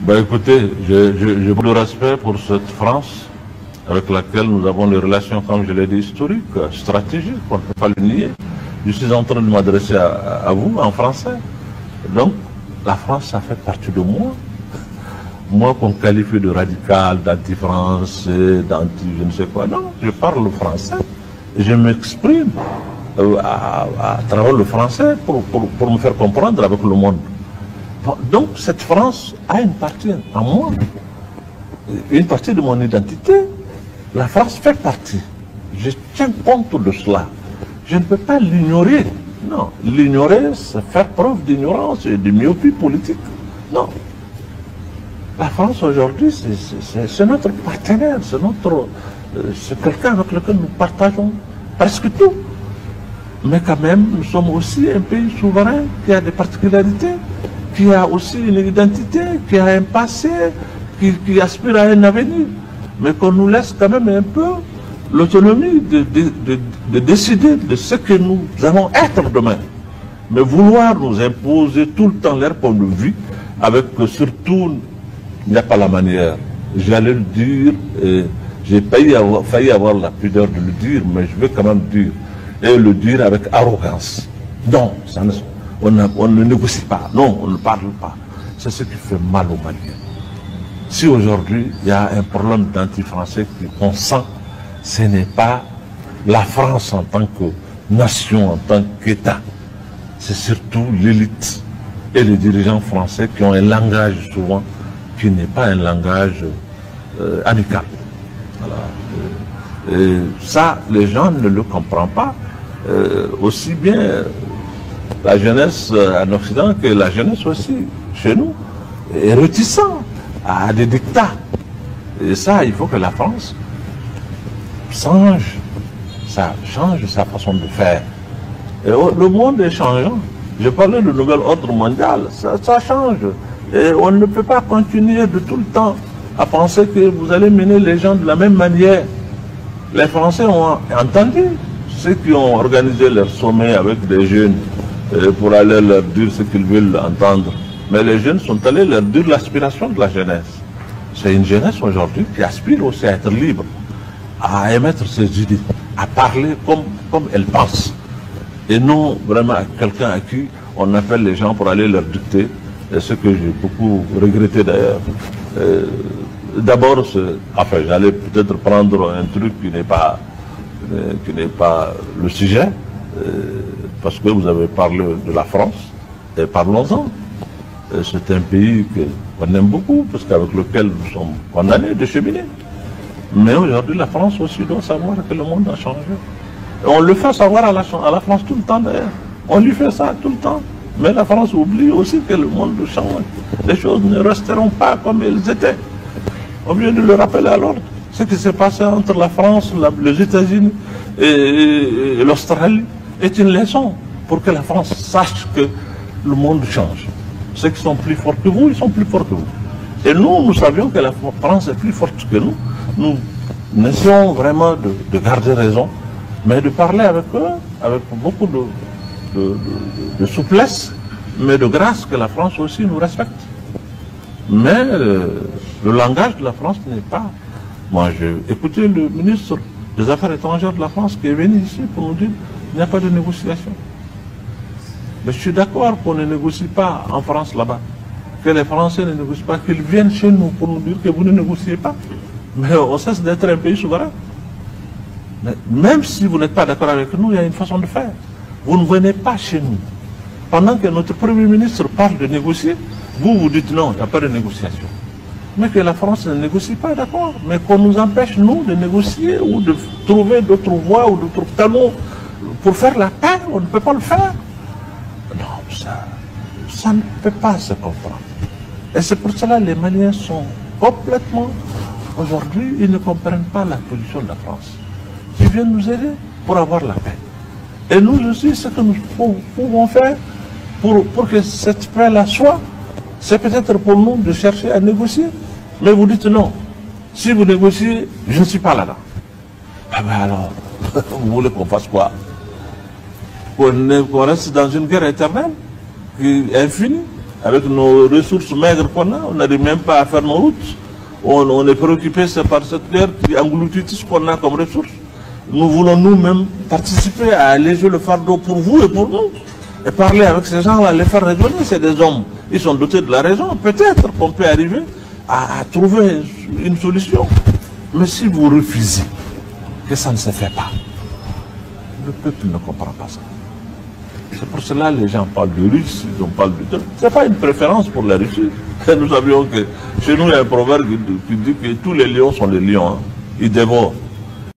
Ben écoutez, j'ai beaucoup de respect pour cette France avec laquelle nous avons des relations, comme je l'ai dit, historiques, stratégiques, on ne peut pas le nier. Je suis en train de m'adresser à vous en français. Donc, la France, ça fait partie de moi. Moi qu'on qualifie de radical, d'anti-français, d'anti-je ne sais quoi. Non, je parle français. Et je m'exprime à travers le français pour me faire comprendre avec le monde. Donc cette France a une partie en moi, une partie de mon identité. La France fait partie. Je tiens compte de cela. Je ne peux pas l'ignorer. Non, l'ignorer, c'est faire preuve d'ignorance et de myopie politique. Non. La France aujourd'hui, c'est notre partenaire, c'est quelqu'un avec lequel nous partageons presque tout. Mais quand même, nous sommes aussi un pays souverain qui a des particularités, qui a aussi une identité, qui a un passé, qui aspire à un avenir. Mais qu'on nous laisse quand même un peu l'autonomie de décider de ce que nous allons être demain. Mais vouloir nous imposer tout le temps leur point de vue, avec surtout, il n'y a pas la manière. J'allais le dire, j'ai failli avoir la pudeur de le dire, mais je vais quand même dire, et le dire avec arrogance. Non, on ne négocie pas, non, on ne parle pas. C'est ce qui fait mal aux Maliens. Si aujourd'hui, il y a un problème d'anti-français qu'on sent, ce n'est pas la France en tant que nation, en tant qu'État. C'est surtout l'élite et les dirigeants français qui ont un langage souvent qui n'est pas un langage amical. Voilà. Et ça, les gens ne le comprennent pas. Aussi bien la jeunesse en Occident que la jeunesse aussi chez nous est réticente à des dictats. Et ça, il faut que la France change sa façon de faire. Et le monde est changeant. Je parlais du nouvel ordre mondial, ça change. Et on ne peut pas continuer de tout le temps à penser que vous allez mener les gens de la même manière. Les Français ont entendu ceux qui ont organisé leur sommet avec des jeunes pour aller leur dire ce qu'ils veulent entendre. Mais les jeunes sont allés leur dire l'aspiration de la jeunesse. C'est une jeunesse aujourd'hui qui aspire aussi à être libre, à émettre ses idées, à parler comme elle pense. Et non vraiment à quelqu'un à qui on appelle les gens pour aller leur dicter, et ce que j'ai beaucoup regretté d'ailleurs. D'abord, enfin, j'allais peut-être prendre un truc qui n'est pas le sujet, parce que vous avez parlé de la France, et parlons-en. C'est un pays qu'on aime beaucoup, parce qu'avec lequel nous sommes condamnés de cheminer. Mais aujourd'hui, la France aussi doit savoir que le monde a changé. Et on le fait savoir à la France tout le temps d'ailleurs. On lui fait ça tout le temps. Mais la France oublie aussi que le monde change. Les choses ne resteront pas comme elles étaient. On vient de le rappeler à l'ordre. Ce qui s'est passé entre la France, les États-Unis et l'Australie est une leçon pour que la France sache que le monde change. Ceux qui sont plus forts que vous, ils sont plus forts que vous. Et nous savions que la France est plus forte que nous. Nous essayons vraiment de garder raison, mais de parler avec eux, avec beaucoup de souplesse, mais de grâce que la France aussi nous respecte. Mais le langage de la France n'est pas... Moi, j'ai écouté le ministre des Affaires étrangères de la France qui est venu ici pour nous dire qu'il n'y a pas de négociation. Mais je suis d'accord qu'on ne négocie pas en France là-bas, que les Français ne négocient pas, qu'ils viennent chez nous pour nous dire que vous ne négociez pas. Mais on cesse d'être un pays souverain. Mais même si vous n'êtes pas d'accord avec nous, il y a une façon de faire. Vous ne venez pas chez nous. Pendant que notre Premier ministre parle de négocier, vous dites non, il n'y a pas de négociation. Mais que la France ne négocie pas, d'accord. Mais qu'on nous empêche, nous, de négocier ou de trouver d'autres voies ou d'autres talons pour faire la paix, on ne peut pas le faire. Non, ça ne peut pas se comprendre. Et c'est pour cela que les Maliens sont complètement... Aujourd'hui, ils ne comprennent pas la position de la France. Ils viennent nous aider pour avoir la paix. Et nous aussi, ce que nous pouvons faire pour que cette paix-là soit, c'est peut-être pour nous de chercher à négocier. Mais vous dites non. Si vous négociez, je ne suis pas là-dedans. Ah ben alors, vous voulez qu'on fasse quoi? Qu'on reste dans une guerre éternelle, infinie, avec nos ressources maigres qu'on a, on n'arrive même pas à faire nos routes. On est préoccupé par cette guerre qui engloutit tout ce qu'on a comme ressources. Nous voulons nous-mêmes participer à alléger le fardeau pour vous et pour nous. Et parler avec ces gens-là, les faire raisonner, c'est des hommes. Ils sont dotés de la raison. Peut-être qu'on peut arriver à trouver une solution. Mais si vous refusez que ça ne se fait pas, le peuple ne comprend pas ça. C'est pour cela que les gens parlent de Russie, on parle de... Ce n'est pas une préférence pour la Russie. Nous savions que chez nous, il y a un proverbe qui dit que tous les lions sont des lions. Hein. Ils dévorent.